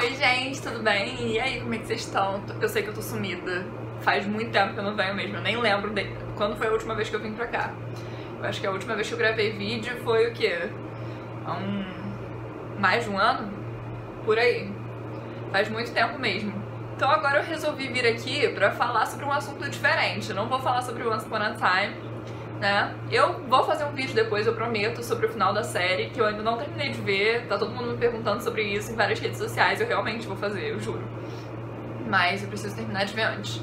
Oi gente, tudo bem? E aí, como é que vocês estão? Eu sei que eu tô sumida, faz muito tempo que eu não venho mesmo, eu nem lembro de quando foi a última vez que eu vim pra cá. Eu acho que a última vez que eu gravei vídeo foi o quê? Há mais de um ano? Por aí. Faz muito tempo mesmo. Então agora eu resolvi vir aqui pra falar sobre um assunto diferente. Eu não vou falar sobre Once Upon a Time, né? Eu vou fazer um vídeo depois, eu prometo, sobre o final da série, que eu ainda não terminei de ver. Tá todo mundo me perguntando sobre isso em várias redes sociais. Eu realmente vou fazer, eu juro. Mas eu preciso terminar de ver antes.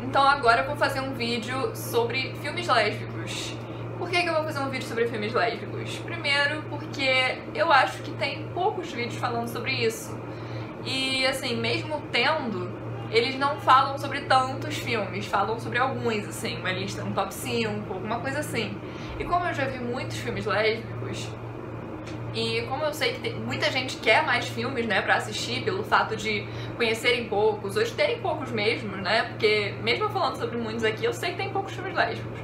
Então agora eu vou fazer um vídeo sobre filmes lésbicos. Por que eu vou fazer um vídeo sobre filmes lésbicos? Primeiro, porque eu acho que tem poucos vídeos falando sobre isso. E assim, mesmo tendo, eles não falam sobre tantos filmes, falam sobre alguns, assim, uma lista, um top 5, alguma coisa assim. E como eu já vi muitos filmes lésbicos, e como eu sei que muita gente quer mais filmes, né, pra assistir, pelo fato de conhecerem poucos, ou de terem poucos mesmo, né, porque mesmo eu falando sobre muitos aqui, eu sei que tem poucos filmes lésbicos.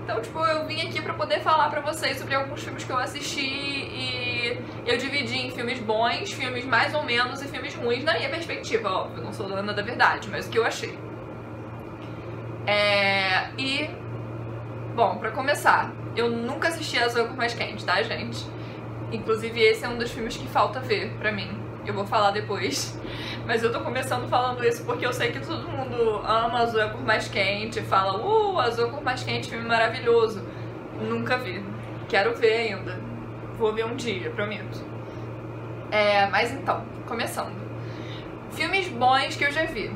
Então, tipo, eu vim aqui pra poder falar pra vocês sobre alguns filmes que eu assisti e eu dividi em filmes bons, filmes mais ou menos e filmes ruins, na minha perspectiva, óbvio, eu não sou dona da verdade, mas o que eu achei. Bom, pra começar, eu nunca assisti Azul é a Cor Mais Quente, tá, gente? Inclusive esse é um dos filmes que falta ver pra mim. Eu vou falar depois. Mas eu tô começando falando isso porque eu sei que todo mundo ama Azul é a Cor Mais Quente, fala, Azul é a Cor Mais Quente, filme maravilhoso. Nunca vi. Quero ver ainda. Vou ver um dia, prometo. Mas então, começando. Filmes bons que eu já vi.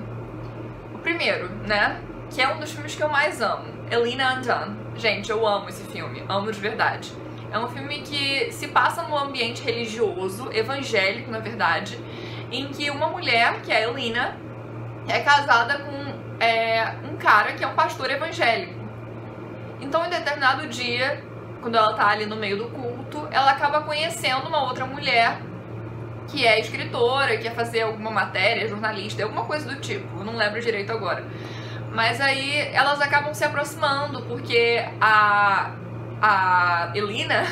O primeiro, né, que é um dos filmes que eu mais amo, Elena Undone. Gente, eu amo esse filme, amo de verdade. É um filme que se passa num ambiente religioso, evangélico, na verdade, em que uma mulher, que é a Elena, é casada com um cara que é um pastor evangélico. Então, em determinado dia, quando ela tá ali no meio do culto, ela acaba conhecendo uma outra mulher que é escritora, que quer fazer alguma matéria, jornalista, alguma coisa do tipo, eu não lembro direito agora. Mas aí elas acabam se aproximando, porque a Elena,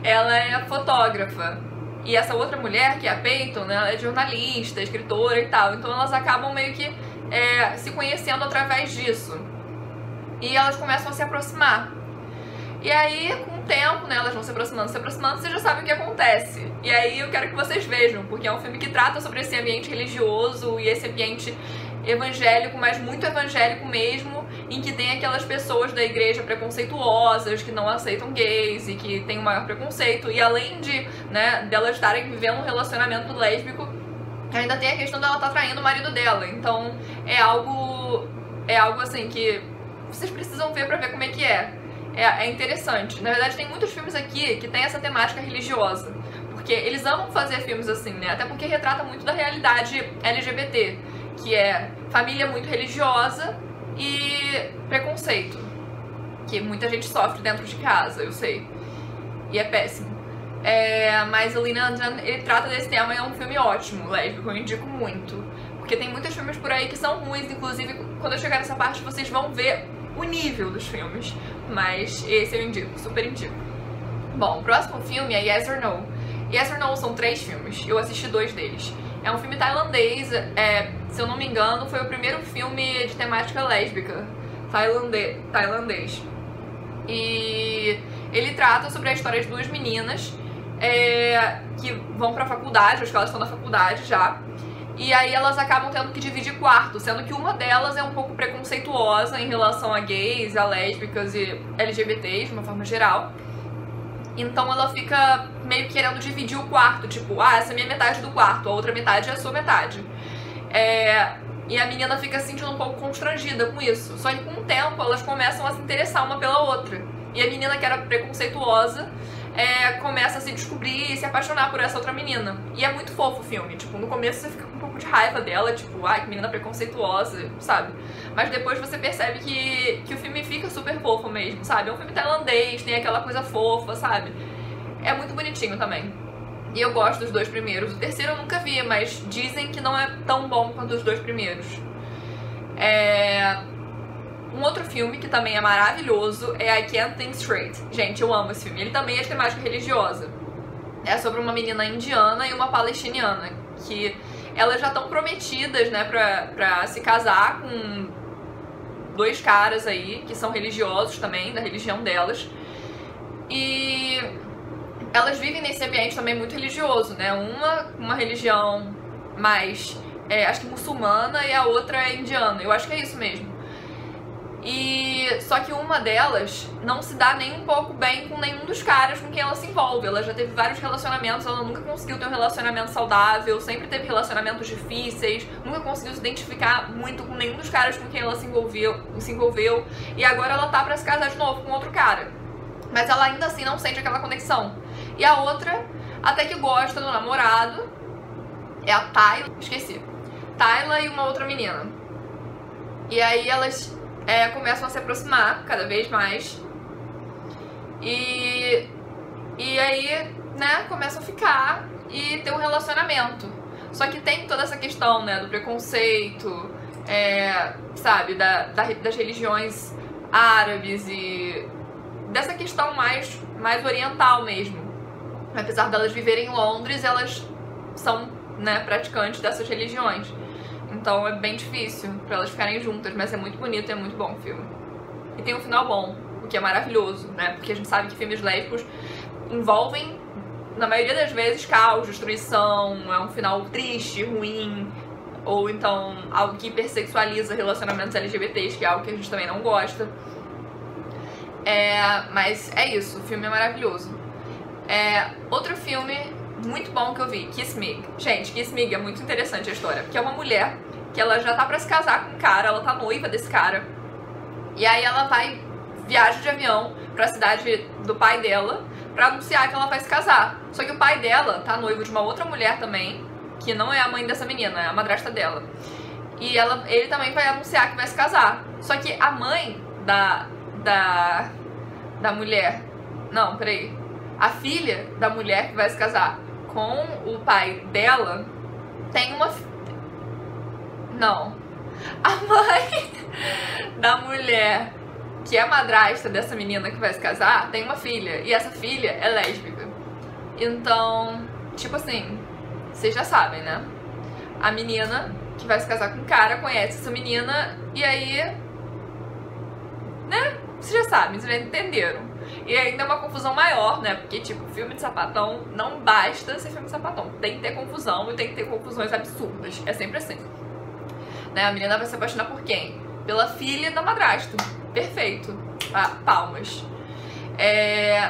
ela é fotógrafa. E essa outra mulher, que é a Peyton, né, ela é jornalista, escritora e tal. Então elas acabam meio que se conhecendo através disso. E elas começam a se aproximar. E aí, com o tempo, né, elas vão se aproximando, você já sabe o que acontece. E aí eu quero que vocês vejam, porque é um filme que trata sobre esse ambiente religioso e esse ambiente evangélico, mas muito evangélico mesmo, em que tem aquelas pessoas da igreja preconceituosas, que não aceitam gays e que tem o maior preconceito, e além de, né, delas estarem vivendo um relacionamento lésbico, ainda tem a questão dela estar traindo o marido dela. Então é algo assim que vocês precisam ver pra ver como é que é. É interessante. Na verdade, tem muitos filmes aqui que tem essa temática religiosa, porque eles amam fazer filmes assim, né, até porque retrata muito da realidade LGBT, que é família muito religiosa e preconceito, que muita gente sofre dentro de casa, eu sei, e é péssimo. Mas o Elena Undone, ele trata desse tema e é um filme ótimo, lésbico, eu indico muito, porque tem muitos filmes por aí que são ruins, inclusive quando eu chegar nessa parte vocês vão ver o nível dos filmes, mas esse eu indico, super indico. Bom, o próximo filme é Yes or No. Yes or No são 3 filmes, eu assisti 2 deles. É um filme tailandês, se eu não me engano, foi o primeiro filme de temática lésbica tailandês. E ele trata sobre a história de 2 meninas que vão pra faculdade, acho que elas estão na faculdade já. E aí elas acabam tendo que dividir quarto, sendo que uma delas é um pouco preconceituosa em relação a gays, a lésbicas e LGBTs, de uma forma geral. Então ela fica meio querendo dividir o quarto, tipo, essa é a minha metade do quarto, a outra metade é a sua metade. E a menina fica se sentindo um pouco constrangida com isso. Só que com o tempo elas começam a se interessar uma pela outra. E a menina que era preconceituosa começa a se descobrir e se apaixonar por essa outra menina. E é muito fofo o filme, tipo, no começo você fica com um pouco de raiva dela, tipo, que menina preconceituosa, sabe? Mas depois você percebe que o filme fica super fofo mesmo, sabe? É um filme tailandês, tem aquela coisa fofa, sabe? É muito bonitinho também. E eu gosto dos 2 primeiros. O terceiro eu nunca vi, mas dizem que não é tão bom quanto os 2 primeiros. Um outro filme que também é maravilhoso é I Can't Think Straight. Gente, eu amo esse filme. Ele também é de temática religiosa. É sobre uma menina indiana e uma palestiniana, que elas já estão prometidas, né, pra se casar com 2 caras aí, que são religiosos também, da religião delas. E elas vivem nesse ambiente também muito religioso, né? Uma religião mais, acho que muçulmana, e a outra é indiana. Eu acho que é isso mesmo. E só que uma delas não se dá nem um pouco bem com nenhum dos caras com quem ela se envolve. Ela já teve vários relacionamentos, ela nunca conseguiu ter um relacionamento saudável, sempre teve relacionamentos difíceis, nunca conseguiu se identificar muito com nenhum dos caras com quem ela se envolveu, e agora ela tá pra se casar de novo com outro cara. Mas ela ainda assim não sente aquela conexão. E a outra até que gosta do namorado, é a Tayla, esqueci. Tayla e uma outra menina. E aí elas começam a se aproximar cada vez mais. E aí, né, começam a ficar e ter um relacionamento. Só que tem toda essa questão, né, do preconceito, sabe, das religiões árabes e dessa questão mais oriental mesmo. Apesar delas viverem em Londres, elas são, né, praticantes dessas religiões. Então é bem difícil pra elas ficarem juntas, mas é muito bonito e é muito bom o filme. E tem um final bom, o que é maravilhoso, né? Porque a gente sabe que filmes lésbicos envolvem, na maioria das vezes, caos, destruição, é um final triste, ruim, ou então algo que hipersexualiza relacionamentos LGBTs, que é algo que a gente também não gosta. Mas é isso, o filme é maravilhoso. Outro filme muito bom que eu vi, Kiss Me. Gente, Kiss Me é muito interessante a história, porque é uma mulher que ela já tá pra se casar com um cara, ela tá noiva desse cara, e aí ela viaja de avião pra cidade do pai dela pra anunciar que ela vai se casar. Só que o pai dela tá noivo de uma outra mulher também, que não é a mãe dessa menina, é a madrasta dela. E ele também vai anunciar que vai se casar. Só que a mãe da mulher... Não, peraí. A filha da mulher que vai se casar com o pai dela tem uma... Não. A mãe da mulher que é madrasta dessa menina que vai se casar tem uma filha. E essa filha é lésbica. Então, tipo assim, vocês já sabem, né? A menina que vai se casar com o cara conhece essa menina e aí... né? Vocês já sabem, vocês já entenderam. E ainda é uma confusão maior, né? Porque, tipo, filme de sapatão não basta ser filme de sapatão. Tem que ter confusão e tem que ter confusões absurdas. É sempre assim. Né? A menina vai se apaixonar por quem? Pela filha da madrasta. Perfeito. Palmas.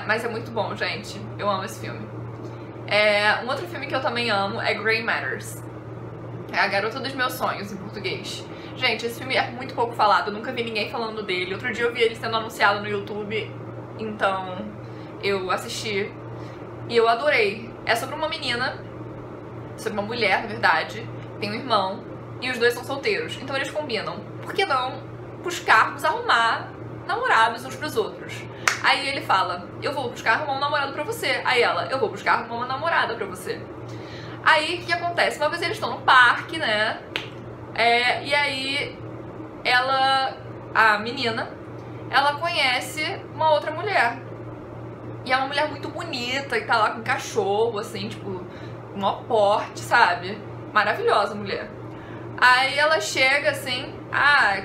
Mas é muito bom, gente. Eu amo esse filme. Um outro filme que eu também amo é Grey Matters. É A Garota dos Meus Sonhos, em português. Gente, esse filme é muito pouco falado. Eu nunca vi ninguém falando dele. Outro dia eu vi ele sendo anunciado no YouTube. Então, eu assisti e eu adorei. É sobre uma menina, sobre uma mulher, na verdade, tem um irmão e os dois são solteiros. Então eles combinam, por que não buscarmos arrumar namorados uns pros outros? Aí ele fala, eu vou buscar arrumar um namorado pra você. Aí ela, eu vou buscar arrumar uma namorada pra você. Aí, o que acontece? Uma vez eles estão no parque, né? E aí, a menina, ela conhece uma outra mulher. E é uma mulher muito bonita, e tá lá com um cachorro, assim, tipo, um maior porte, sabe? Maravilhosa a mulher. Aí ela chega, assim,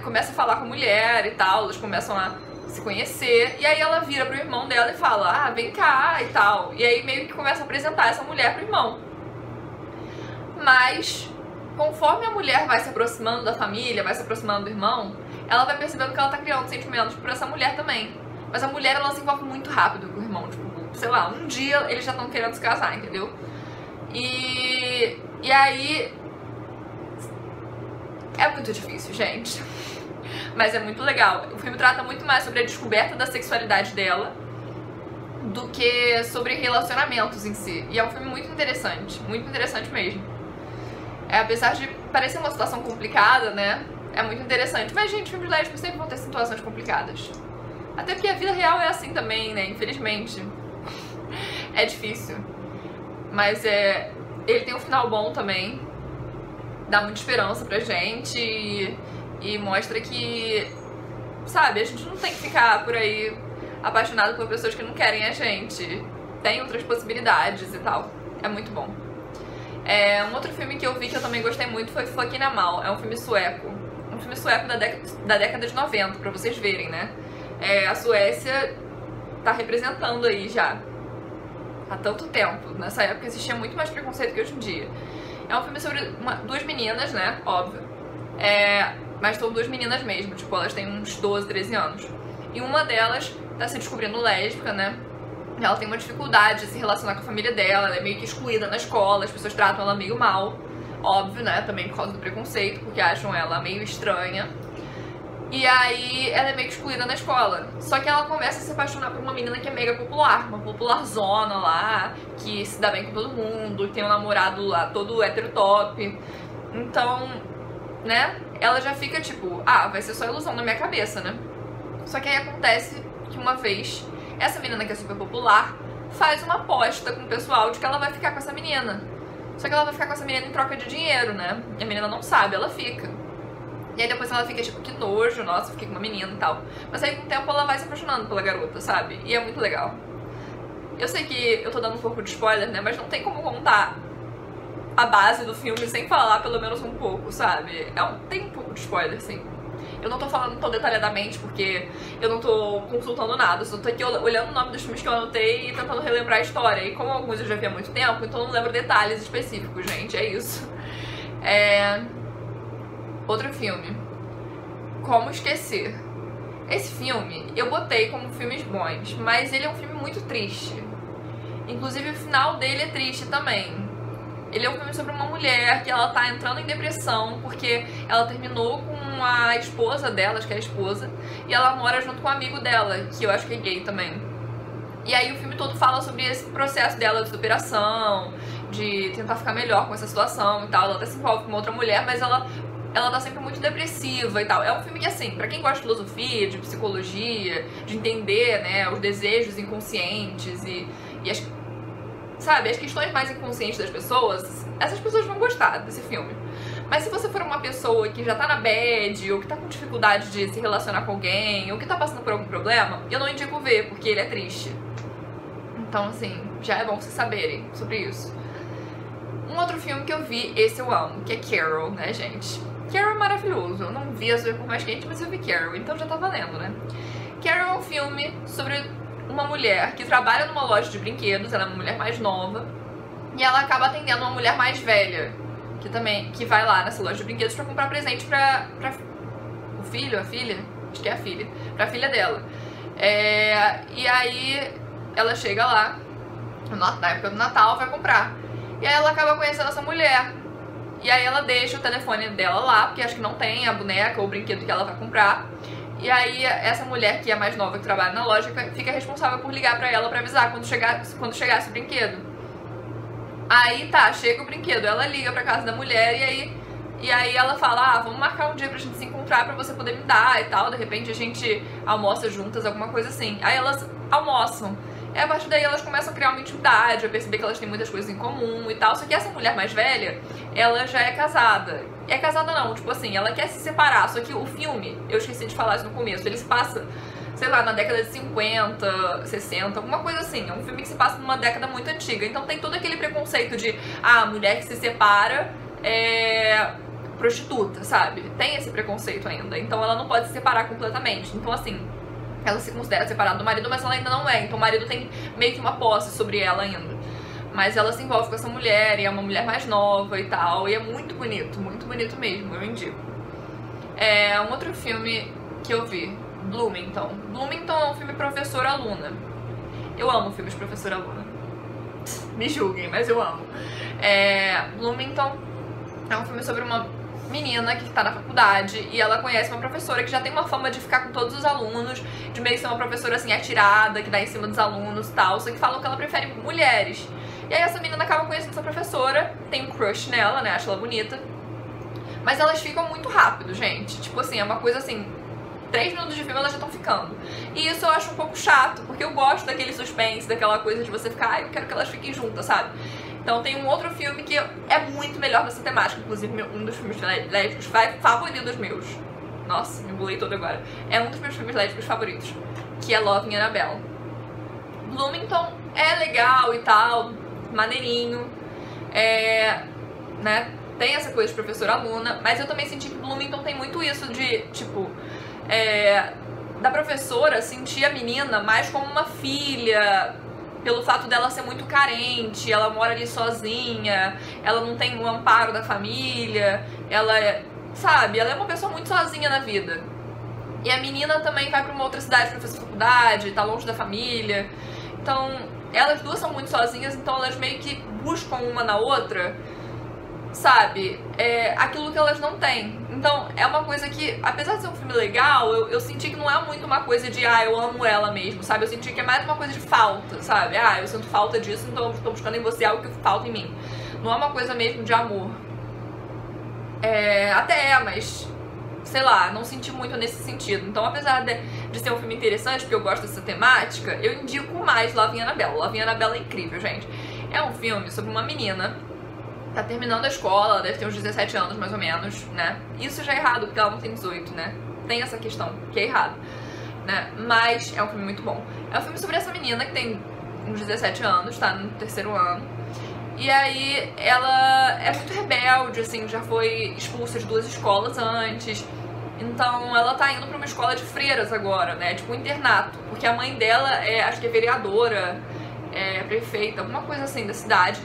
começa a falar com a mulher e tal, eles começam a se conhecer. E aí ela vira pro irmão dela e fala, vem cá e tal. E aí meio que começa a apresentar essa mulher pro irmão. Mas, conforme a mulher vai se aproximando da família, vai se aproximando do irmão, ela vai percebendo que ela tá criando sentimentos por essa mulher também. Mas a mulher, ela se envolve muito rápido com o irmão. Tipo, sei lá, um dia eles já estão querendo se casar, entendeu? E aí... é muito difícil, gente. Mas é muito legal. O filme trata muito mais sobre a descoberta da sexualidade dela do que sobre relacionamentos em si. E é um filme muito interessante mesmo. Apesar de parecer uma situação complicada, né? É muito interessante. Mas, gente, filmes lésbicos sempre vão ter situações complicadas. Até porque a vida real é assim também, né? Infelizmente. É difícil. Mas ele tem um final bom também. Dá muita esperança pra gente. E mostra que, sabe, a gente não tem que ficar por aí apaixonado por pessoas que não querem a gente. Tem outras possibilidades e tal. É muito bom. Um outro filme que eu vi que eu também gostei muito foi Fucking Amal. É um filme sueco. Um filme sueco da década de 90, pra vocês verem, né? A Suécia tá representando aí já há tanto tempo. Nessa época existia muito mais preconceito que hoje em dia. É um filme sobre duas meninas, né? Óbvio. Mas são duas meninas mesmo. Tipo, elas têm uns 12, 13 anos. E uma delas tá se descobrindo lésbica, né? Ela tem uma dificuldade de se relacionar com a família dela. Ela é meio que excluída na escola. As pessoas tratam ela meio mal. Óbvio, né? Também por causa do preconceito, porque acham ela meio estranha. E aí ela é meio que excluída na escola. Só que ela começa a se apaixonar por uma menina que é mega popular. Uma popularzona lá, que se dá bem com todo mundo, tem um namorado lá todo hétero top. Então, né, ela já fica tipo, vai ser só ilusão na minha cabeça, né? Só que aí acontece que uma vez, essa menina que é super popular faz uma aposta com o pessoal de que ela vai ficar com essa menina. Só que ela vai ficar com essa menina em troca de dinheiro, né? E a menina não sabe, ela fica. E aí depois ela fica tipo, que nojo, nossa, fiquei com uma menina e tal. Mas aí com o tempo ela vai se apaixonando pela garota, sabe? E é muito legal. Eu sei que eu tô dando um pouco de spoiler, né? Mas não tem como contar a base do filme sem falar pelo menos um pouco, sabe? Tem um pouco de spoiler, sim. Eu não tô falando tão detalhadamente porque eu não tô consultando nada. Eu só tô aqui olhando o nome dos filmes que eu anotei e tentando relembrar a história. E como alguns eu já vi há muito tempo, então eu não lembro detalhes específicos, gente. É isso. Outro filme. Como Esquecer. Esse filme eu botei como filmes bons, mas ele é um filme muito triste. Inclusive o final dele é triste também. Ele é um filme sobre uma mulher que ela tá entrando em depressão porque ela terminou com a esposa dela, acho que é a esposa, e ela mora junto com um amigo dela, que eu acho que é gay também. E aí o filme todo fala sobre esse processo dela de superação, de tentar ficar melhor com essa situação e tal. Ela até se envolve com uma outra mulher, mas ela tá sempre muito depressiva e tal. É um filme que, assim, pra quem gosta de filosofia, de psicologia, de entender, né, os desejos inconscientes e as questões mais inconscientes das pessoas, essas pessoas vão gostar desse filme. Mas se você for uma pessoa que já tá na bad, ou que tá com dificuldade de se relacionar com alguém, ou que tá passando por algum problema, eu não indico ver, porque ele é triste. Então, assim, já é bom vocês saberem sobre isso. Um outro filme que eu vi, esse eu amo, que é Carol, né, gente? Carol é maravilhoso. Eu não vi Azul Cor Mais Quente, mas eu vi Carol, então já tá valendo, né? Carol é um filme sobre uma mulher que trabalha numa loja de brinquedos. Ela é uma mulher mais nova e ela acaba atendendo uma mulher mais velha que vai lá nessa loja de brinquedos pra comprar presente pra o filho, a filha? Acho que é a filha. Pra filha dela. E aí ela chega lá na época do Natal, vai comprar. E aí ela acaba conhecendo essa mulher. E aí ela deixa o telefone dela lá, porque acho que não tem a boneca ou o brinquedo que ela vai comprar. E aí essa mulher, que é mais nova, que trabalha na loja, fica responsável por ligar pra ela pra avisar quando chegasse o brinquedo. Aí chega o brinquedo, ela liga pra casa da mulher e aí ela fala, vamos marcar um dia pra gente se encontrar pra você poder me dar e tal. De repente a gente almoça juntas, alguma coisa assim. Aí elas almoçam. E a partir daí elas começam a criar uma intimidade, a perceber que elas têm muitas coisas em comum e tal. Só que essa mulher mais velha, ela já é casada. É casada não, tipo assim, ela quer se separar. Só que o filme, eu esqueci de falar isso no começo, ele se passa, sei lá, na década de 50, 60, alguma coisa assim. É um filme que se passa numa década muito antiga. Então tem todo aquele preconceito de, a mulher que se separa é prostituta, sabe? Tem esse preconceito ainda. Então ela não pode se separar completamente. Então assim, ela se considera separada do marido, mas ela ainda não é. Então o marido tem meio que uma posse sobre ela ainda. Mas ela se envolve com essa mulher, e é uma mulher mais nova e tal. E é muito bonito mesmo, eu indico. Um outro filme que eu vi, Bloomington. Bloomington é um filme professor-aluna. Eu amo filmes professor-aluna. Me julguem, mas eu amo. Bloomington é um filme sobre uma menina que tá na faculdade e ela conhece uma professora que já tem uma fama de ficar com todos os alunos, de meio que ser uma professora assim atirada, que dá em cima dos alunos e tal, só que falam que ela prefere mulheres. E aí essa menina acaba conhecendo essa professora, tem um crush nela, né, acha ela bonita, mas elas ficam muito rápido, gente. Tipo assim, é uma coisa assim, 3 minutos de filme elas já estão ficando. E isso eu acho um pouco chato, porque eu gosto daquele suspense, daquela coisa de você ficar, eu quero que elas fiquem juntas, sabe? Então tem um outro filme que é muito melhor dessa temática, inclusive um dos filmes lésbicos favoritos meus. Nossa, me embolei todo agora. É um dos meus filmes lésbicos favoritos, que é Love and Annabelle. Bloomington é legal e tal, maneirinho. né? Tem essa coisa de professor-aluna, mas eu também senti que Bloomington tem muito isso de, tipo, da professora sentir a menina mais como uma filha, pelo fato dela ser muito carente, ela mora ali sozinha, ela não tem o amparo da família, ela é uma pessoa muito sozinha na vida. E a menina também vai pra uma outra cidade pra fazer faculdade, tá longe da família. Então, elas duas são muito sozinhas, então elas meio que buscam uma na outra, sabe? Aquilo que elas não têm. Então, é uma coisa que, apesar de ser um filme legal, eu senti que não é muito uma coisa de, eu amo ela mesmo, sabe? Eu senti que é mais uma coisa de falta, sabe? Eu sinto falta disso, então eu tô buscando em você algo que falta em mim. Não é uma coisa mesmo de amor. Mas, sei lá, não senti muito nesse sentido. Então, apesar de ser um filme interessante, porque eu gosto dessa temática, eu indico mais Love, Annabelle. Love, Annabelle é incrível, gente. É um filme sobre uma menina tá terminando a escola, ela deve ter uns 17 anos, mais ou menos, né? Isso já é errado, porque ela não tem 18, né? Tem essa questão, que é errado, né? Mas é um filme muito bom. É um filme sobre essa menina que tem uns 17 anos, tá no 3º ano. E aí ela é muito rebelde, assim, já foi expulsa de 2 escolas antes. Então ela tá indo pra uma escola de freiras agora, né? Tipo um internato. Porque a mãe dela acho que é vereadora, prefeita, alguma coisa assim da cidade.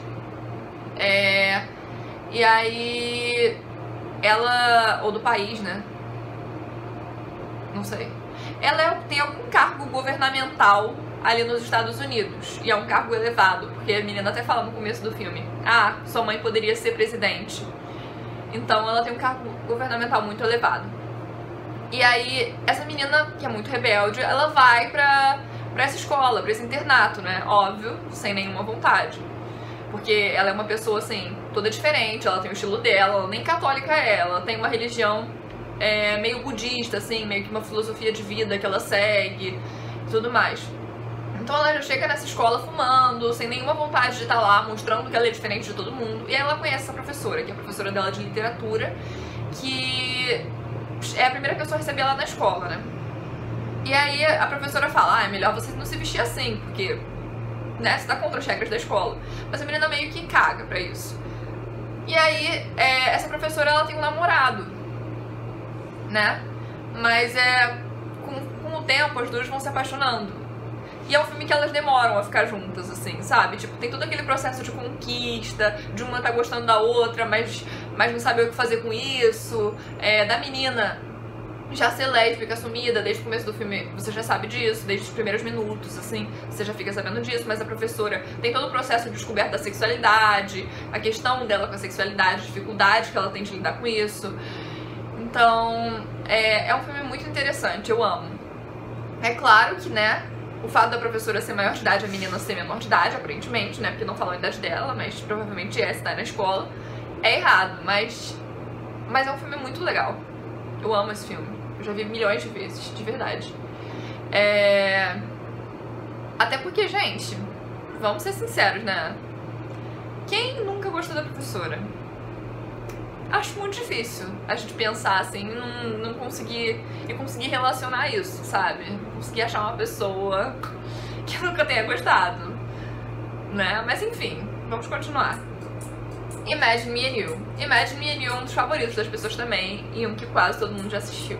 E aí ela, ou do país, né? Não sei. Ela tem algum cargo governamental ali nos Estados Unidos. E é um cargo elevado, porque a menina até fala no começo do filme: sua mãe poderia ser presidente. Então ela tem um cargo governamental muito elevado. E aí essa menina, que é muito rebelde, ela vai pra essa escola, pra esse internato, né? Óbvio, sem nenhuma vontade. Porque ela é uma pessoa, assim, toda diferente, ela tem o estilo dela, nem católica ela tem uma religião meio budista, assim, meio que uma filosofia de vida que ela segue e tudo mais. Então ela já chega nessa escola fumando, sem nenhuma vontade de estar lá, mostrando que ela é diferente de todo mundo. E aí ela conhece essa professora, que é a professora dela de literatura, que é a primeira pessoa a receber ela na escola, né? E aí a professora fala: é melhor você não se vestir assim, porque, né, você tá contra as regras da escola. Mas a menina meio que caga pra isso. E aí, essa professora, ela tem um namorado, né? Mas com o tempo, as duas vão se apaixonando. E é um filme que elas demoram a ficar juntas, assim, sabe? Tipo, tem todo aquele processo de conquista, de uma tá gostando da outra, mas não sabe o que fazer com isso. Da menina já ser lésbica, assumida, desde o começo do filme, você já sabe disso, desde os primeiros minutos, assim, você já fica sabendo disso. Mas a professora tem todo o processo de descoberta da sexualidade, a questão dela com a sexualidade, a dificuldade que ela tem de lidar com isso. Então, é um filme muito interessante, eu amo. É claro que, né, o fato da professora ser maior de idade, a menina ser menor de idade, aparentemente, né, porque não falam a idade dela, mas provavelmente se tá na escola, é errado, mas é um filme muito legal. Eu amo esse filme. Eu já vi milhões de vezes, de verdade. Até porque, gente, vamos ser sinceros, né? Quem nunca gostou da professora? Acho muito difícil a gente pensar assim, não conseguir relacionar isso, sabe? Não conseguir achar uma pessoa que nunca tenha gostado, né? Mas enfim, vamos continuar. Imagine Me and You. Imagine Me and You é um dos favoritos das pessoas também, e um que quase todo mundo já assistiu.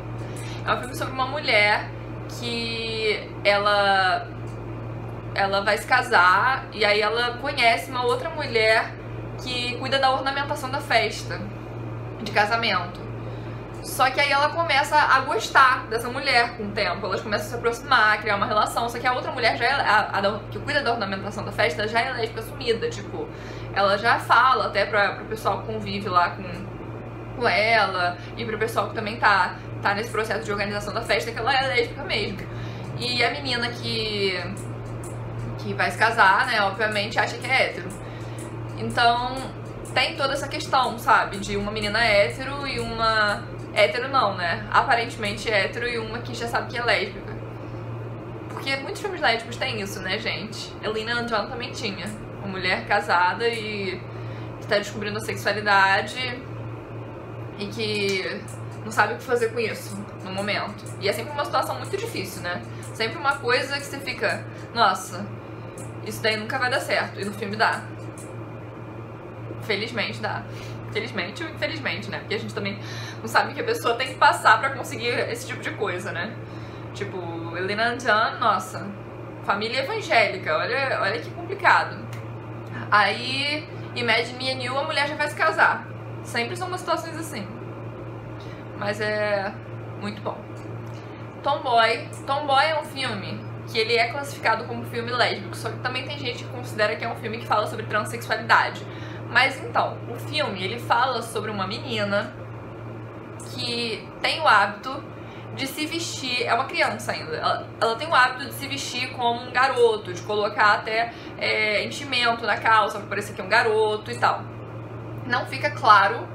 É um filme sobre uma mulher que ela vai se casar, e aí ela conhece uma outra mulher que cuida da ornamentação da festa de casamento. Só que aí ela começa a gostar dessa mulher com o tempo, elas começam a se aproximar, criar uma relação. Só que a outra mulher que cuida da ornamentação da festa já é lésbica assumida, tipo, ela já fala até pro pessoal que convive lá com ela, e pro pessoal que também tá nesse processo de organização da festa, que ela é lésbica mesmo. E a menina que vai se casar, né, obviamente acha que é hétero. Então tem toda essa questão, sabe, de uma menina hétero e uma... hétero não, né, aparentemente hétero, e uma que já sabe que é lésbica. Porque muitos filmes lésbicos têm isso, né, gente? Lina John também tinha uma mulher casada e que tá descobrindo a sexualidade e que não sabe o que fazer com isso no momento. E é sempre uma situação muito difícil, né? Sempre uma coisa que você fica, nossa, isso daí nunca vai dar certo. E no filme dá. Felizmente dá. Felizmente ou infelizmente, né? Porque a gente também não sabe o que a pessoa tem que passar pra conseguir esse tipo de coisa, né? Tipo, Elena Anjan, nossa, família evangélica, olha que complicado. Aí, Imagine Me and You, a mulher já vai se casar. Sempre são umas situações assim. Mas é muito bom. Tomboy. Tomboy é um filme que ele é classificado como filme lésbico, só que também tem gente que considera que é um filme que fala sobre transexualidade. Mas então, o filme, ele fala sobre uma menina que tem o hábito de se vestir, é uma criança ainda, ela tem o hábito de se vestir como um garoto, de colocar até enchimento na calça pra parecer que é um garoto e tal. Não fica claro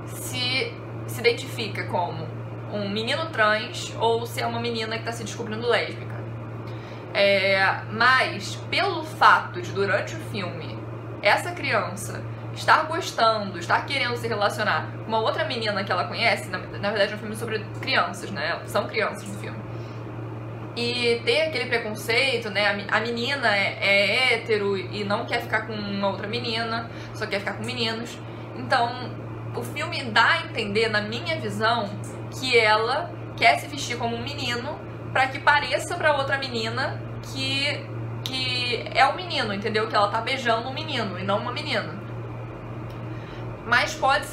se identifica como um menino trans ou se é uma menina que tá se descobrindo lésbica. Mas, pelo fato de, durante o filme, essa criança estar gostando, estar querendo se relacionar com uma outra menina que ela conhece, na verdade é um filme sobre crianças, né? São crianças no filme. E ter aquele preconceito, né? A menina é hétero e não quer ficar com uma outra menina, só quer ficar com meninos. Então, o filme dá a entender, na minha visão, que ela quer se vestir como um menino pra que pareça pra outra menina que é um menino, entendeu? Que ela tá beijando um menino e não uma menina. Mas pode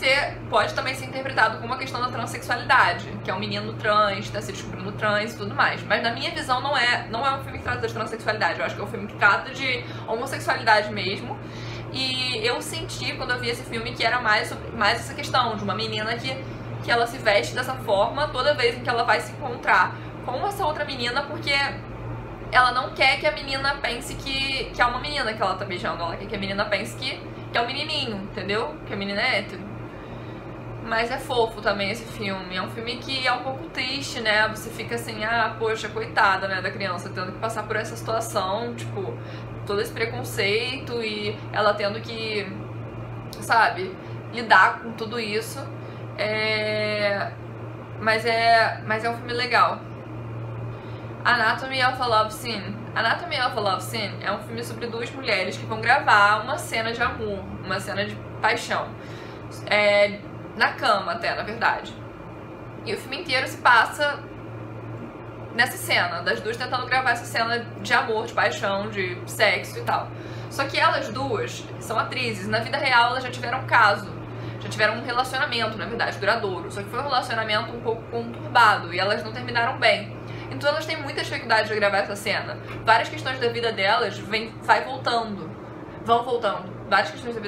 também ser interpretado como uma questão da transexualidade, que é um menino trans, tá se descobrindo trans e tudo mais. Mas na minha visão não é um filme que trata de transexualidade, eu acho que é um filme que trata de homossexualidade mesmo. E eu senti, quando eu vi esse filme, que era mais essa questão de uma menina que ela se veste dessa forma toda vez em que ela vai se encontrar com essa outra menina, porque ela não quer que a menina pense que é uma menina que ela tá beijando, ela quer que a menina pense que é um menininho, entendeu? Que a menina é hétero. Mas é fofo também esse filme. É um filme que é um pouco triste, né? Você fica assim, poxa, coitada, né, da criança tendo que passar por essa situação, tipo, todo esse preconceito e ela tendo que, sabe, lidar com tudo isso. Mas é um filme legal. Anatomy of a Love Scene. Anatomy of a Love Scene é um filme sobre duas mulheres que vão gravar uma cena de amor, uma cena de paixão. Na cama até, na verdade. E o filme inteiro se passa nessa cena, das duas tentando gravar essa cena de amor, de paixão, de sexo e tal. Só que elas duas são atrizes, na vida real elas já tiveram um caso, já tiveram um relacionamento, na verdade, duradouro. Só que foi um relacionamento um pouco conturbado e elas não terminaram bem. Então elas têm muita dificuldade de gravar essa cena. Várias questões da vida delas vão voltando. Várias questões da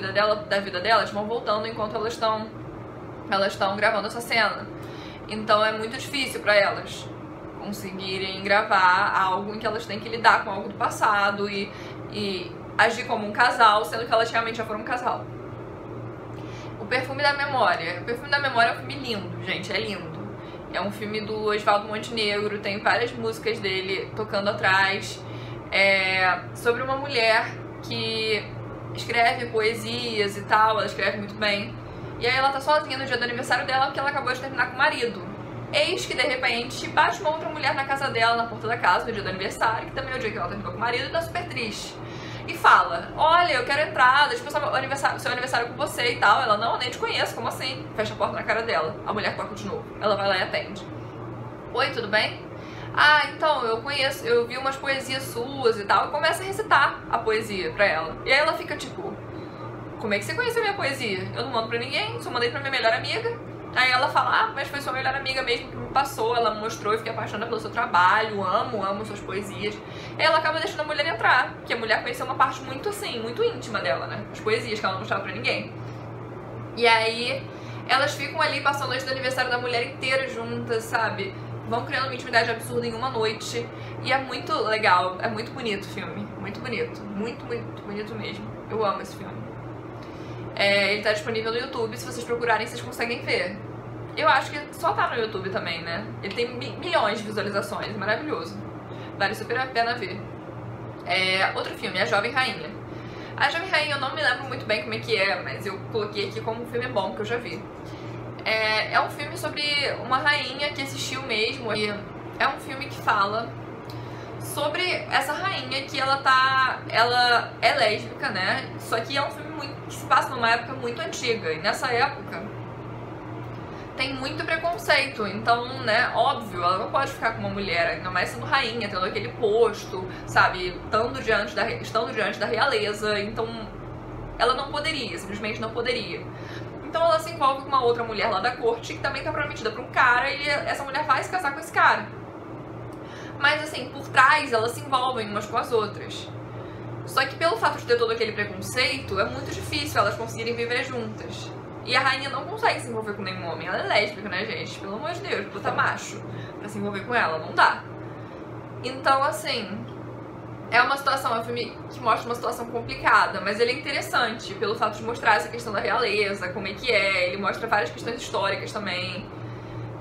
vida delas vão voltando enquanto elas estão gravando essa cena. Então é muito difícil pra elas conseguirem gravar algo em que elas têm que lidar com algo do passado e agir como um casal, sendo que elas realmente já foram um casal. O Perfume da Memória. O Perfume da Memória é um filme lindo, gente, é lindo. É um filme do Osvaldo Montenegro, tem várias músicas dele tocando atrás. É sobre uma mulher que escreve poesias e tal, ela escreve muito bem. E aí ela tá sozinha no dia do aniversário dela porque ela acabou de terminar com o marido. Eis que, de repente, bate uma outra mulher na casa dela, na porta da casa, no dia do aniversário, que também é o dia que ela terminou com o marido, e tá super triste. E fala, olha, eu quero entrar, deixa eu passar seu aniversário com você e tal. Ela, não, eu nem te conheço, como assim? Fecha a porta na cara dela. A mulher toca de novo. Ela vai lá e atende. Oi, tudo bem? Então, eu vi umas poesias suas e tal, e começa a recitar a poesia pra ela. E aí ela fica tipo, como é que você conheceu minha poesia? Eu não mando pra ninguém, só mandei pra minha melhor amiga. Aí ela fala, mas foi sua melhor amiga mesmo que me passou, ela me mostrou, eu fiquei apaixonada pelo seu trabalho, amo suas poesias. Aí ela acaba deixando a mulher entrar, porque a mulher conheceu uma parte muito assim, muito íntima dela, né? As poesias que ela não mostrava pra ninguém. E aí elas ficam ali passando a noite do aniversário da mulher inteira juntas, sabe? Vão criando uma intimidade absurda em uma noite. E é muito legal, é muito bonito o filme, muito bonito, muito bonito mesmo. Eu amo esse filme. Ele tá disponível no YouTube, se vocês procurarem vocês conseguem ver. Eu acho que só tá no YouTube também, né? Ele tem milhões de visualizações, maravilhoso. Vale super a pena ver. Outro filme, A Jovem Rainha. A Jovem Rainha eu não me lembro muito bem como é que é, mas eu coloquei aqui como um filme bom que eu já vi. É um filme sobre uma rainha que existiu mesmo. E é um filme que fala sobre essa rainha que ela é lésbica, né? Só que é um filme que se passa numa época muito antiga, e nessa época tem muito preconceito, então, né, óbvio, ela não pode ficar com uma mulher, ainda mais sendo rainha, tendo aquele posto, sabe, estando diante da realeza, então ela não poderia, simplesmente não poderia. Então ela se envolve com uma outra mulher lá da corte, que também tá prometida pra um cara, e essa mulher vai se casar com esse cara. Mas assim, por trás elas se envolvem umas com as outras. Só que pelo fato de ter todo aquele preconceito, é muito difícil elas conseguirem viver juntas. E a rainha não consegue se envolver com nenhum homem. Ela é lésbica, né, gente? Pelo amor de Deus, botar macho pra se envolver com ela, não dá. Então, assim, é uma situação, é um filme que mostra uma situação complicada, mas ele é interessante pelo fato de mostrar essa questão da realeza, como é que é. Ele mostra várias questões históricas também.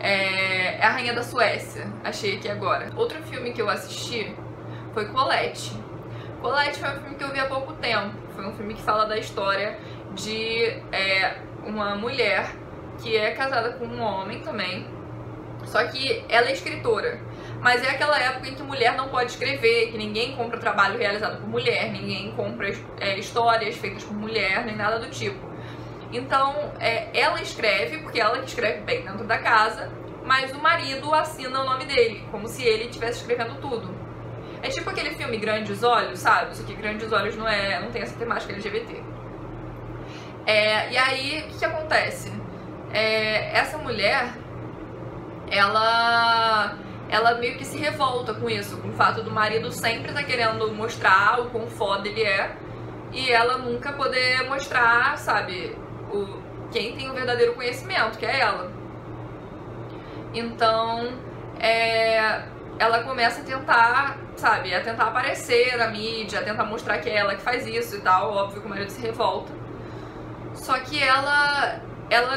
É a Rainha da Suécia, achei aqui agora. Outro filme que eu assisti foi Colette. Colette foi um filme que eu vi há pouco tempo. Foi um filme que fala da história de uma mulher que é casada com um homem também, só que ela é escritora, mas é aquela época em que mulher não pode escrever, que ninguém compra trabalho realizado por mulher, ninguém compra histórias feitas por mulher, nem nada do tipo. Então ela escreve, porque ela que escreve bem dentro da casa, mas o marido assina o nome dele, como se ele estivesse escrevendo tudo. É tipo aquele filme Grandes Olhos, sabe? Só que Grandes Olhos não tem essa temática LGBT. E aí, o que acontece? Essa mulher, ela meio que se revolta com isso, com o fato do marido sempre tá querendo mostrar o quão foda ele é, e ela nunca poder mostrar, sabe, quem tem o verdadeiro conhecimento, que é ela. Então, ela começa a tentar, sabe, a tentar aparecer na mídia, a tentar mostrar que é ela que faz isso e tal. Óbvio que o marido se revolta. Só que ela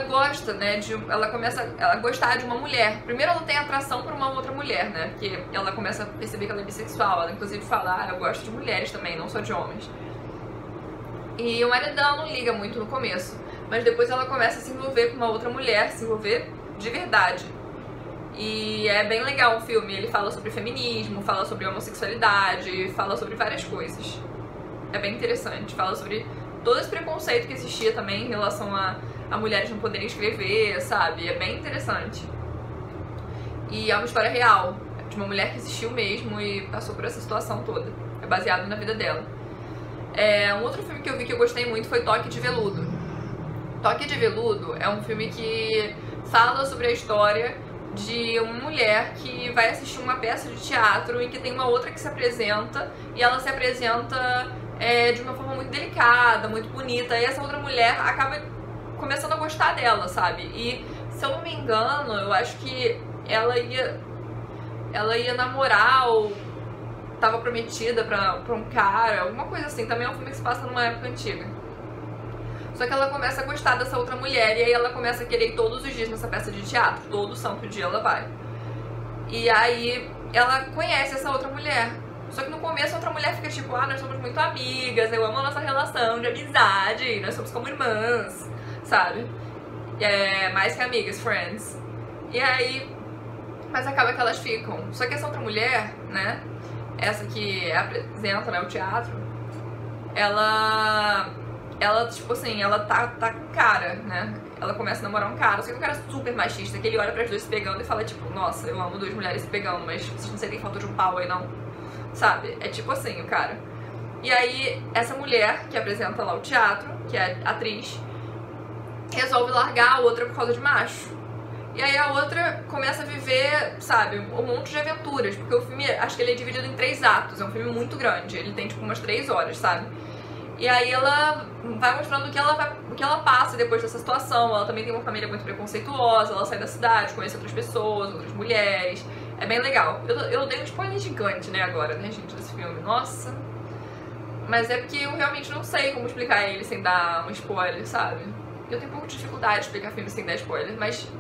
gosta, né, ela começa a gostar de uma mulher. Primeiro ela tem atração por uma outra mulher, né, porque ela começa a perceber que ela é bissexual. Ela inclusive fala, eu gosto de mulheres também, não só de homens. E o marido dela não liga muito no começo, mas depois ela começa a se envolver com uma outra mulher, se envolver de verdade. E é bem legal o filme, ele fala sobre feminismo, fala sobre homossexualidade, fala sobre várias coisas. É bem interessante, fala sobre todo esse preconceito que existia também em relação a mulheres não poderem escrever, sabe? É bem interessante. E é uma história real, de uma mulher que existiu mesmo e passou por essa situação toda. É baseado na vida dela. Um outro filme que eu vi que eu gostei muito foi Toque de Veludo. Toque de Veludo é um filme que fala sobre a história de uma mulher que vai assistir uma peça de teatro em que tem uma outra que se apresenta, e ela se apresenta de uma forma muito delicada, muito bonita, e essa outra mulher acaba começando a gostar dela, sabe? E, se eu não me engano, eu acho que ela ia namorar ou tava prometida pra um cara, alguma coisa assim. Também é um filme que se passa numa época antiga. Só que ela começa a gostar dessa outra mulher, e aí ela começa a querer ir todos os dias nessa peça de teatro. Todo santo dia ela vai. E aí ela conhece essa outra mulher. Só que no começo a outra mulher fica tipo, nós somos muito amigas, eu amo a nossa relação de amizade, nós somos como irmãs, sabe? Mais que amigas, friends. E aí, mas acaba que elas ficam. Só que essa outra mulher, né, essa que apresenta, né, o teatro, ela tipo assim, ela tá com cara, né? Ela começa a namorar um cara, só que um cara super machista, que ele olha pras duas se pegando e fala tipo, nossa, eu amo duas mulheres se pegando, mas vocês não sentem falta de um pau aí não? Sabe? É tipo assim, o cara. E aí, essa mulher que apresenta lá o teatro, que é atriz, resolve largar a outra por causa de macho. E aí a outra começa a viver, sabe, um monte de aventuras, porque o filme, acho que ele é dividido em 3 atos, é um filme muito grande, ele tem tipo umas 3 horas, sabe? E aí ela vai mostrando o que ela passa depois dessa situação. Ela também tem uma família muito preconceituosa, ela sai da cidade, conhece outras pessoas, outras mulheres. É bem legal. Eu dei um spoiler gigante, né, agora, né, gente, desse filme. Nossa. Mas é porque eu realmente não sei como explicar ele sem dar um spoiler, sabe? Eu tenho um pouco de dificuldade de explicar filme sem dar spoiler, mas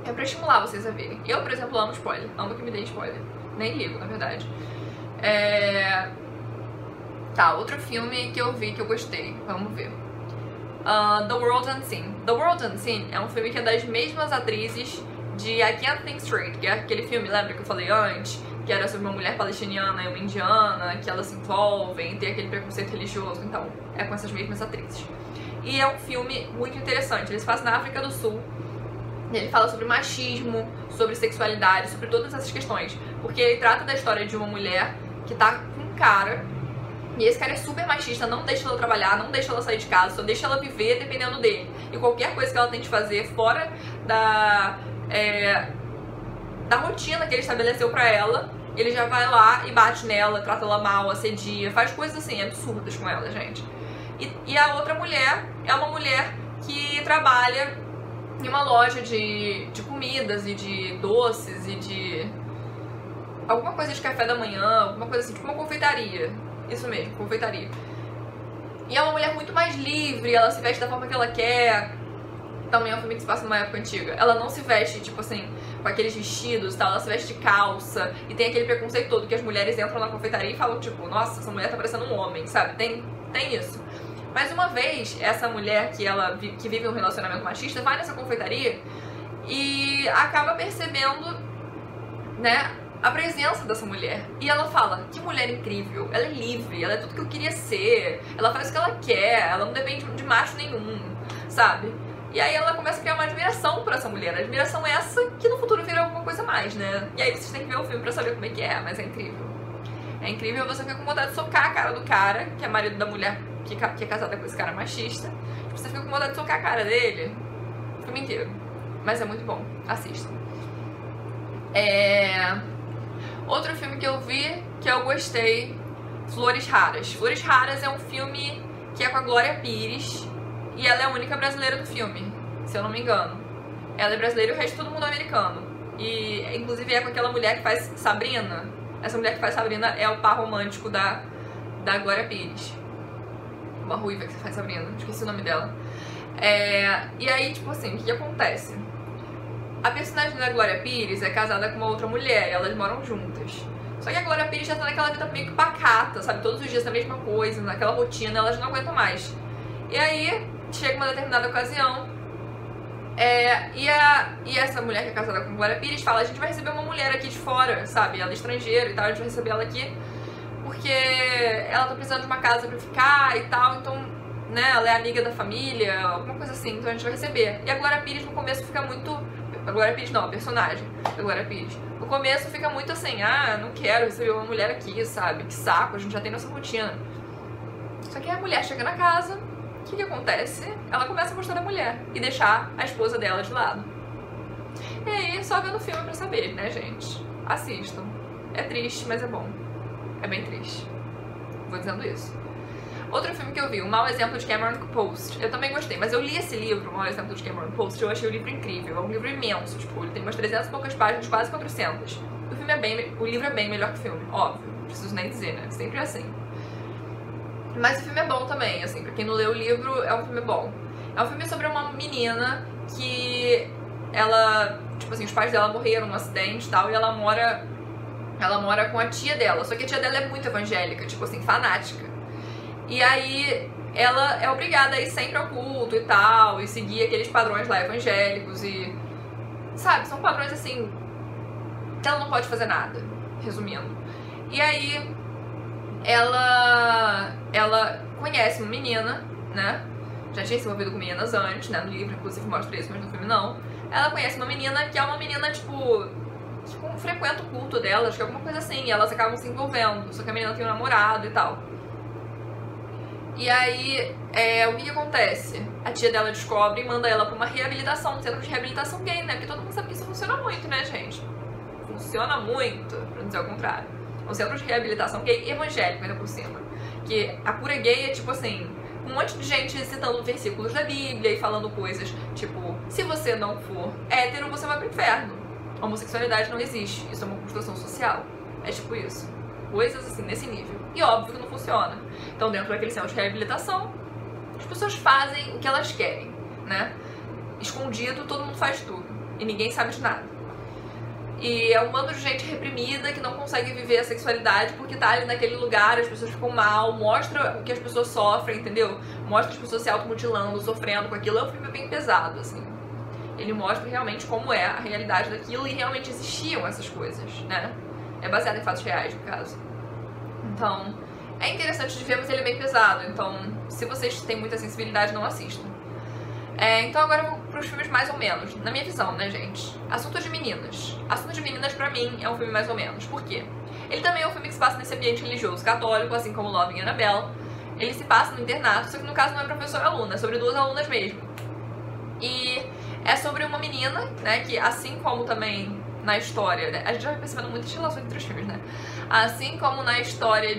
é pra estimular vocês a verem. Eu, por exemplo, amo spoiler. Amo que me dê spoiler. Nem ligo, na verdade. Tá, outro filme que eu vi que eu gostei. Vamos ver. The World Unseen. The World Unseen é um filme que é das mesmas atrizes de I Can't Think Straight, que é aquele filme, lembra que eu falei antes? Que era sobre uma mulher palestiniana e uma indiana, que elas se envolvem, tem aquele preconceito religioso. Então, é com essas mesmas atrizes. E é um filme muito interessante. Ele se passa na África do Sul. Ele fala sobre machismo, sobre sexualidade, sobre todas essas questões. Porque ele trata da história de uma mulher que tá com um cara, e esse cara é super machista, não deixa ela trabalhar, não deixa ela sair de casa, só deixa ela viver dependendo dele. E qualquer coisa que ela tente fazer fora da rotina que ele estabeleceu pra ela, ele já vai lá e bate nela, trata ela mal, assedia, faz coisas assim absurdas com ela, gente. E a outra mulher é uma mulher que trabalha em uma loja de comidas e de doces e de alguma coisa de café da manhã, alguma coisa assim, tipo uma confeitaria. Isso mesmo, confeitaria. E é uma mulher muito mais livre, ela se veste da forma que ela quer. Também é um filme que se passa numa época antiga. Ela não se veste, tipo assim, com aqueles vestidos e tal, ela se veste de calça. E tem aquele preconceito todo que as mulheres entram na confeitaria e falam, tipo, nossa, essa mulher tá parecendo um homem, sabe? Tem isso. Mas uma vez, essa mulher que vive um relacionamento machista vai nessa confeitaria e acaba percebendo, né, a presença dessa mulher. E ela fala, que mulher incrível, ela é livre, ela é tudo que eu queria ser, ela faz o que ela quer, ela não depende de macho nenhum, sabe? E aí ela começa a criar uma admiração por essa mulher, admiração essa que no futuro vira alguma coisa mais, né? E aí vocês têm que ver o filme pra saber como é que é, mas é incrível. É incrível, você fica com vontade de socar a cara do cara, que é marido da mulher que é casada com esse cara machista. Você fica com vontade de socar a cara dele o filme inteiro. Mas é muito bom, assistam. Outro filme que eu vi, que eu gostei, Flores Raras. Flores Raras é um filme que é com a Glória Pires, e ela é a única brasileira do filme, se eu não me engano. Ela é brasileira e o resto todo mundo é americano. E inclusive é com aquela mulher que faz Sabrina. Essa mulher que faz Sabrina é o par romântico da Glória Pires. Uma ruiva que faz Sabrina, esqueci o nome dela. E aí, tipo assim, o que acontece? A personagem da Glória Pires é casada com uma outra mulher, e elas moram juntas. Só que a Glória Pires já tá naquela vida meio que pacata, sabe? Todos os dias a mesma coisa, naquela rotina, elas não aguentam mais. E aí, chega uma determinada ocasião, e essa mulher que é casada com a Glória Pires fala, a gente vai receber uma mulher aqui de fora, sabe? Ela é estrangeira e tal, a gente vai receber ela aqui porque ela tá precisando de uma casa pra ficar e tal, então, né, ela é amiga da família, alguma coisa assim, então a gente vai receber. E a Glória Pires no começo fica muito... A Glória Pires não, a personagem da Glória Pires. No começo fica muito assim, não quero receber uma mulher aqui, sabe? Que saco, a gente já tem nossa rotina. Só que a mulher chega na casa, o que acontece? Ela começa a gostar da mulher e deixar a esposa dela de lado. E aí, só vendo o filme pra saber, né, gente? Assistam. É triste, mas é bom. É bem triste. Vou dizendo isso. Outro filme que eu vi, O Mau Exemplo de Cameron Post. Eu também gostei, mas eu li esse livro, O Mau Exemplo de Cameron Post, e eu achei o livro incrível. É um livro imenso, tipo, ele tem umas 300 e poucas páginas, quase 400. O livro é bem melhor que o filme, óbvio. Não preciso nem dizer, né? Sempre é assim. Mas o filme é bom também, assim, pra quem não leu o livro, é um filme bom. É um filme sobre uma menina que ela, tipo assim, os pais dela morreram num acidente e tal, e ela mora com a tia dela, só que a tia dela é muito evangélica, tipo assim, fanática. E aí ela é obrigada a ir sempre ao culto e tal, e seguir aqueles padrões lá evangélicos e... Sabe, são padrões assim, que ela não pode fazer nada, resumindo. E aí ela conhece uma menina, né? Já tinha se envolvido com meninas antes, né? No livro, inclusive, mostra isso, mas no filme não. Ela conhece uma menina que é uma menina, tipo, que frequenta o culto dela, acho que é alguma coisa assim, e elas acabam se envolvendo, só que a menina tem um namorado e tal. E aí, o que acontece? A tia dela descobre e manda ela pra uma reabilitação, um centro de reabilitação gay, né? Porque todo mundo sabe que isso funciona muito, né, gente? Funciona muito, pra não dizer o contrário. Um centro de reabilitação gay evangélico, ainda por cima. Que a cura gay é tipo assim, um monte de gente citando versículos da Bíblia e falando coisas tipo, se você não for hétero, você vai pro inferno. A homossexualidade não existe, isso é uma construção social. É tipo isso. Coisas assim, nesse nível. E óbvio que não funciona. Então dentro daquele centro de reabilitação, as pessoas fazem o que elas querem, né? Escondido, todo mundo faz tudo. E ninguém sabe de nada. E é um bando de gente reprimida que não consegue viver a sexualidade porque tá ali naquele lugar, as pessoas ficam mal, mostra o que as pessoas sofrem, entendeu? Mostra as pessoas se automutilando, sofrendo com aquilo. É um filme bem pesado, assim. Ele mostra realmente como é a realidade daquilo e realmente existiam essas coisas, né? É baseado em fatos reais, no caso. Então, É interessante de ver, mas ele é bem pesado, então se vocês têm muita sensibilidade, não assistam. Então agora eu vou pros filmes mais ou menos, na minha visão, né, gente? Assunto de Meninas. Assunto de Meninas, pra mim, é um filme mais ou menos. Por quê? Ele também é um filme que se passa nesse ambiente religioso católico, assim como Loving Annabelle. Ele se passa no internato, só que no caso não é professor e aluna, é sobre duas alunas mesmo. E é sobre uma menina, né, que assim como também na história, né, a gente já vai percebendo muitas relações entre os filmes, né? Assim como na história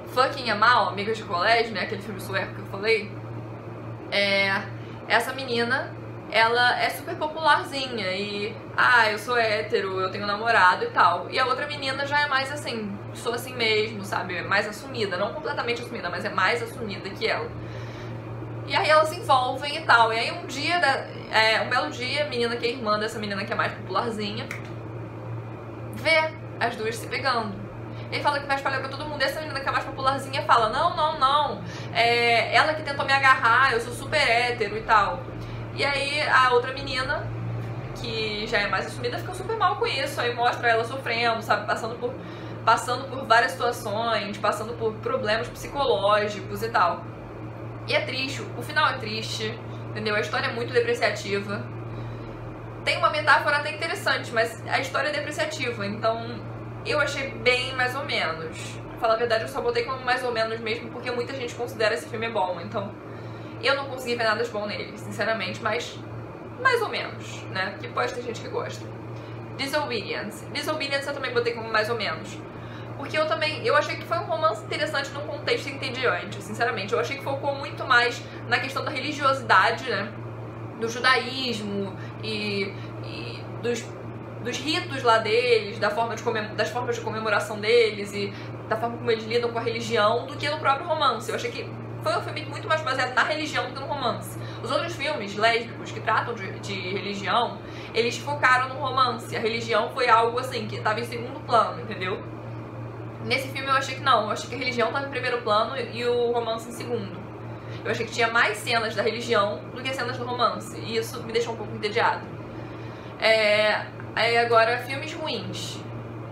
Fucking Amal, Amigas de Colégio, né, aquele filme sueco que eu falei. Essa menina, ela é super popularzinha e, eu sou hétero, eu tenho namorado e tal. E a outra menina já é mais assim, sou assim mesmo, sabe? Mais assumida, não completamente assumida, mas é mais assumida que ela. E aí elas se envolvem e tal. E aí um belo dia, a menina que é irmã dessa menina que é mais popularzinha, vê as duas se pegando. Ele fala que vai espalhar pra todo mundo. E essa menina que é mais popularzinha fala, não, ela que tentou me agarrar, eu sou super hétero e tal. E aí a outra menina, que já é mais assumida, fica super mal com isso. Aí mostra ela sofrendo, sabe, passando por várias situações, passando por problemas psicológicos e tal. E é triste, o final é triste, entendeu? A história é muito depreciativa. Tem uma metáfora até interessante, mas a história é depreciativa, então eu achei bem mais ou menos. Pra falar a verdade, eu só botei como mais ou menos mesmo porque muita gente considera esse filme bom, então eu não consegui ver nada de bom nele, sinceramente, mas mais ou menos, né? Porque pode ter gente que gosta. Disobedience eu também botei como mais ou menos. Porque eu achei que foi um romance interessante num contexto entediante, sinceramente. Eu achei que focou muito mais na questão da religiosidade, né? Do judaísmo e dos ritos lá deles, das formas de comemoração deles e da forma como eles lidam com a religião, do que no próprio romance. Eu achei que foi um filme muito mais baseado na religião do que no romance. Os outros filmes lésbicos que tratam de religião, eles focaram no romance. A religião foi algo assim, que estava em segundo plano, entendeu? Nesse filme eu achei que não, eu achei que a religião estava em primeiro plano e o romance em segundo. Eu achei que tinha mais cenas da religião do que cenas do romance, e isso me deixou um pouco entediado. Aí agora, filmes ruins.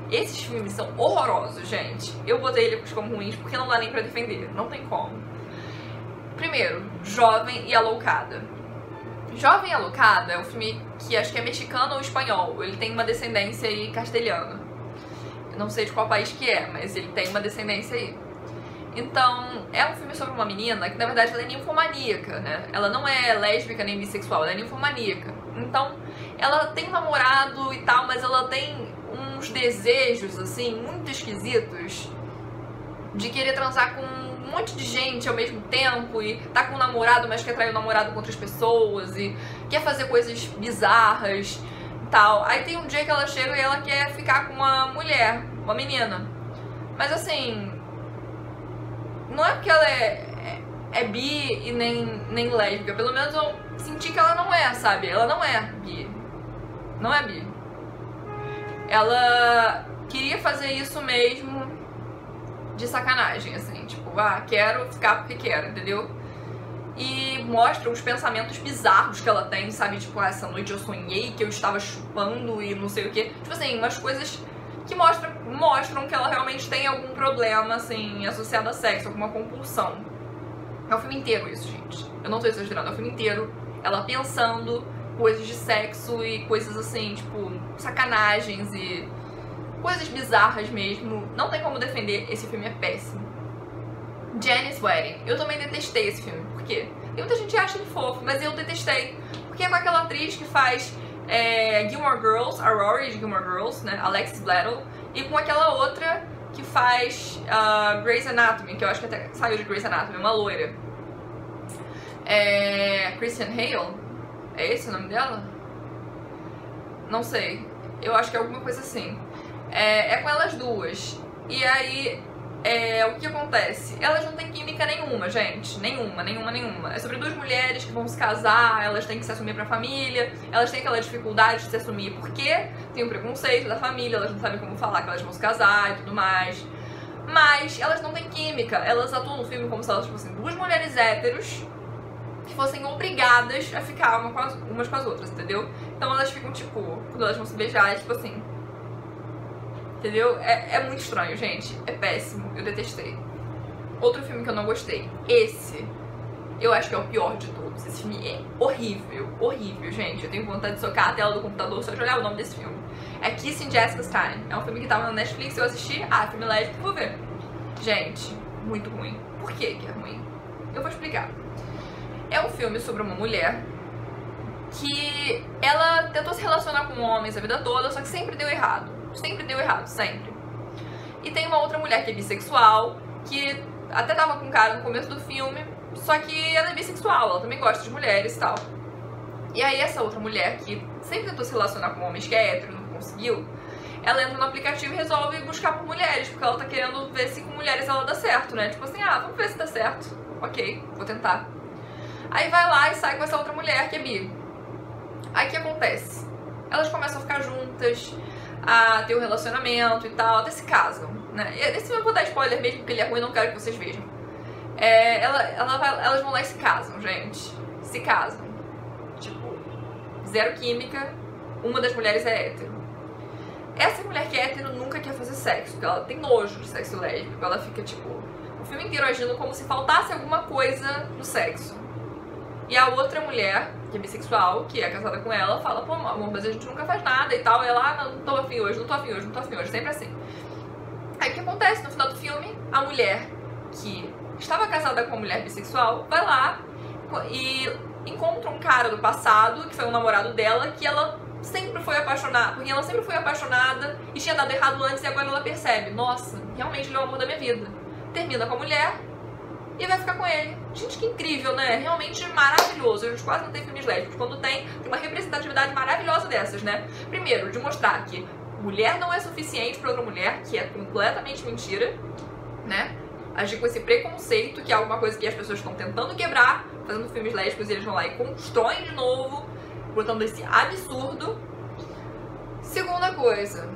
Esses filmes são horrorosos, gente. Eu botei eles como ruins porque não dá nem pra defender, não tem como. Primeiro, Jovem e Aloucada. Jovem e Aloucada é um filme que acho que é mexicano ou espanhol, ele tem uma descendência aí castelhana. Eu não sei de qual país que é, mas ele tem uma descendência aí. Então, é um filme sobre uma menina que, na verdade, ela é ninfomaníaca, né? Ela não é lésbica nem bissexual, ela é ninfomaníaca. Então, ela tem um namorado e tal, mas ela tem uns desejos, assim, muito esquisitos de querer transar com um monte de gente ao mesmo tempo e tá com um namorado, mas quer trair o namorado com outras pessoas e quer fazer coisas bizarras e tal. Aí tem um dia que ela chega e ela quer ficar com uma mulher, uma menina. Mas assim, não é porque ela é bi e nem lésbica. Pelo menos eu senti que ela não é, sabe? Ela não é bi. Não é bi. Ela queria fazer isso mesmo de sacanagem, assim. Tipo, quero ficar porque quero, entendeu? E mostra os pensamentos bizarros que ela tem, sabe? Tipo, essa noite eu sonhei que eu estava chupando e não sei o que. Tipo assim, umas coisas que mostram que ela realmente tem algum problema, assim, associado a sexo, alguma compulsão. É o filme inteiro isso, gente. Eu não tô exagerando, é o filme inteiro ela pensando coisas de sexo e coisas assim, tipo, sacanagens e coisas bizarras mesmo. Não tem como defender, esse filme é péssimo. Janice Wedding. Eu também detestei esse filme, por quê? Tem muita gente que acha ele fofo, mas eu detestei. Porque é com aquela atriz que faz Gilmore Girls, a Rory de Gilmore Girls, né, Alexis Bledel, e com aquela outra que faz Grey's Anatomy, que eu acho que até saiu de Grey's Anatomy, uma loira. Christian Hale? É esse o nome dela? Não sei. Eu acho que é alguma coisa assim. É com elas duas. E aí, o que acontece? Elas não têm química nenhuma, gente. Nenhuma. É sobre duas mulheres que vão se casar, elas têm que se assumir pra família, elas têm aquela dificuldade de se assumir porque tem um preconceito da família, elas não sabem como falar que elas vão se casar e tudo mais. Mas elas não têm química, elas atuam no filme como se elas fossem duas mulheres héteros que fossem obrigadas a ficar umas com as outras, entendeu? Então elas ficam, tipo, quando elas vão se beijar, é tipo assim... Entendeu? É muito estranho, gente. É péssimo. Eu detestei. Outro filme que eu não gostei. Esse, eu acho que é o pior de todos. Esse filme é horrível. Horrível, gente. Eu tenho vontade de socar a tela do computador só de olhar o nome desse filme. É Kissing Jessica's Time. É um filme que tava na Netflix, eu assisti. Ah, filme lésbico, vou ver. Gente, muito ruim. Por que que é ruim? Eu vou explicar. É um filme sobre uma mulher que ela tentou se relacionar com homens a vida toda, só que sempre deu errado. Sempre deu errado, sempre. E tem uma outra mulher que é bissexual, que até tava com um cara no começo do filme, só que ela é bissexual, ela também gosta de mulheres e tal. E aí essa outra mulher, que sempre tentou se relacionar com homens, que é hétero, não conseguiu, ela entra no aplicativo e resolve buscar por mulheres, porque ela tá querendo ver se com mulheres ela dá certo, né? Tipo assim, ah, vamos ver se dá certo. Ok, vou tentar. Aí vai lá e sai com essa outra mulher que é bi. Aí o que acontece? Elas começam a ficar juntas, a ter um relacionamento e tal, até se casam, né? E esse eu vou dar spoiler mesmo, porque ele é ruim, não quero que vocês vejam. Elas vão lá e se casam, gente. Se casam. Tipo, zero química, uma das mulheres é hétero. Essa mulher que é hétero nunca quer fazer sexo, porque ela tem nojo de sexo lésbico. Ela fica, tipo, o filme inteiro agindo como se faltasse alguma coisa no sexo. E a outra mulher, que é bissexual, que é casada com ela, fala, pô, amor, mas a gente nunca faz nada e tal. E ela, ah, não tô afim hoje, não tô afim hoje, não tô afim hoje, sempre assim. Aí o que acontece no final do filme? A mulher que estava casada com a mulher bissexual vai lá e encontra um cara do passado, que foi um namorado dela, que ela sempre foi apaixonada, porque ela sempre foi apaixonada e tinha dado errado antes e agora ela percebe, nossa, realmente ele é o amor da minha vida. Termina com a mulher e vai ficar com ele. Gente, que incrível, né? Realmente maravilhoso. A gente quase não tem filmes lésbicos. Quando tem uma representatividade maravilhosa dessas, né? Primeiro, de mostrar que mulher não é suficiente para outra mulher, que é completamente mentira, né? Agir com esse preconceito, que é alguma coisa que as pessoas estão tentando quebrar, fazendo filmes lésbicos e eles vão lá e constroem de novo, botando esse absurdo. Segunda coisa,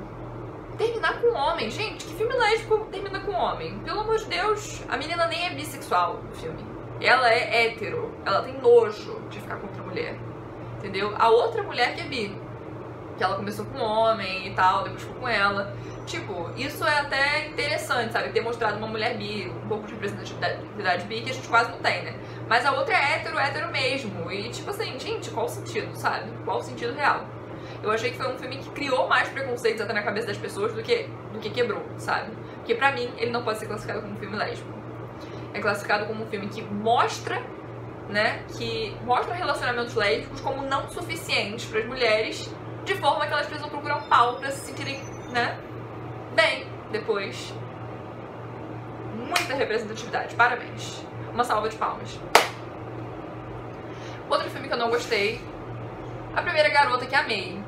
terminar com homem. Gente, que filme lésbico termina com homem? Pelo amor de Deus, a menina nem é bissexual no filme. Ela é hétero, ela tem nojo de ficar com outra mulher, entendeu? A outra mulher que é bi, que ela começou com um homem e tal, depois ficou com ela. Tipo, isso é até interessante, sabe? Ter mostrado uma mulher bi, um pouco de representatividade bi, que a gente quase não tem, né? Mas a outra é hétero mesmo. E tipo assim, gente, qual o sentido, sabe? Qual o sentido real? Eu achei que foi um filme que criou mais preconceitos até na cabeça das pessoas do que quebrou, sabe? Porque pra mim, ele não pode ser classificado como um filme lésbico. É classificado como um filme que mostra, né? Que mostra relacionamentos lésbicos como não suficientes pras mulheres, de forma que elas precisam procurar um pau pra se sentirem, né? Bem, depois. Muita representatividade, parabéns. Uma salva de palmas. Outro filme que eu não gostei, A Primeira Garota que Amei.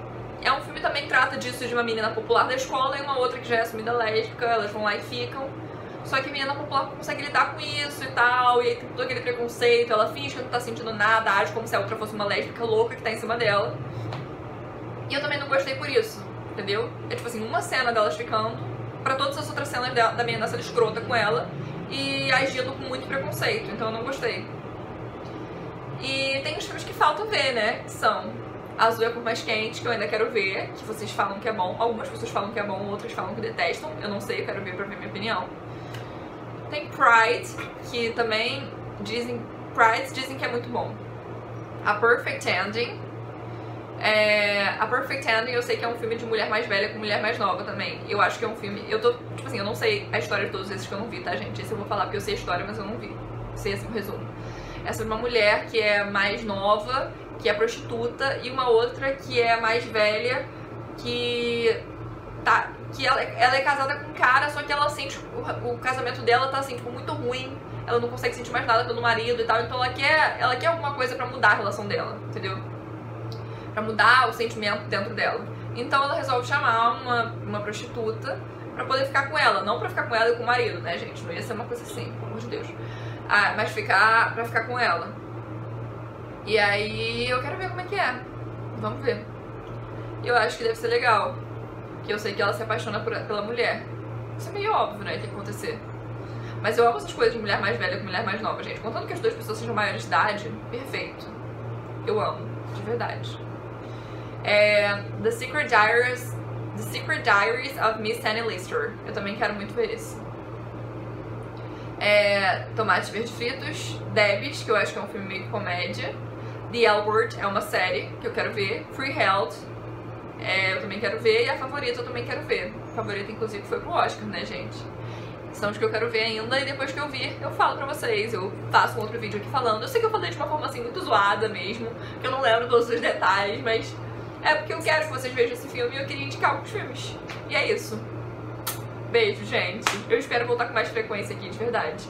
É um filme também que trata disso, de uma menina popular da escola e uma outra que já é assumida lésbica, elas vão lá e ficam. Só que a menina popular não consegue lidar com isso e tal, e aí tem todo aquele preconceito, ela finge que não tá sentindo nada, age como se a outra fosse uma lésbica louca que tá em cima dela. E eu também não gostei por isso, entendeu? É tipo assim, uma cena delas ficando, pra todas as outras cenas da menina sendo escrota com ela e agindo com muito preconceito, então eu não gostei. E tem os filmes que faltam ver, né? Que são Azul é a Cor Mais Quente, que eu ainda quero ver, que vocês falam que é bom. Algumas pessoas falam que é bom, outras falam que detestam. Eu não sei, eu quero ver pra ver minha opinião. Tem Pride, que também dizem que é muito bom. A Perfect Ending. A Perfect Ending eu sei que é um filme de mulher mais velha com mulher mais nova também. Eu acho que é um filme... tipo assim, eu não sei a história de todos esses que eu não vi, tá, gente? Esse eu vou falar porque eu sei a história, mas eu não vi. Sei, assim, um resumo. É sobre uma mulher que é mais nova, que é prostituta, e uma outra que é mais velha, que ela é casada com um cara, só que ela sente... O casamento dela tá, assim, tipo, muito ruim. Ela não consegue sentir mais nada pelo marido e tal. Então ela quer alguma coisa pra mudar a relação dela, entendeu? Pra mudar o sentimento dentro dela. Então ela resolve chamar uma prostituta pra poder ficar com ela. Não pra ficar com ela e com o marido, né, gente? Não ia ser uma coisa assim, pelo amor de Deus. Mas pra ficar com ela. E aí eu quero ver como é que é. Vamos ver. Eu acho que deve ser legal. Que eu sei que ela se apaixona pela mulher. Isso é meio óbvio, né, que tem que acontecer. Mas eu amo essas coisas de mulher mais velha com mulher mais nova, gente. Contanto que as duas pessoas sejam maiores de idade, perfeito. Eu amo, de verdade. The Secret The Secret Diaries of Miss Annie Lister. Eu também quero muito ver esse. Tomates Verdes Fritos, Debs, que eu acho que é um filme meio comédia. The L Word é uma série que eu quero ver. Freeheld, eu também quero ver. E A Favorita eu também quero ver. A Favorita, inclusive, foi pro Oscar, né, gente? São os que eu quero ver ainda. E depois que eu vir, eu falo pra vocês. Eu faço um outro vídeo aqui falando. Eu sei que eu falei de uma forma assim muito zoada mesmo, que eu não lembro todos os detalhes, mas é porque eu quero que vocês vejam esse filme e eu queria indicar alguns filmes. E é isso. Beijo, gente. Eu espero voltar com mais frequência aqui, de verdade.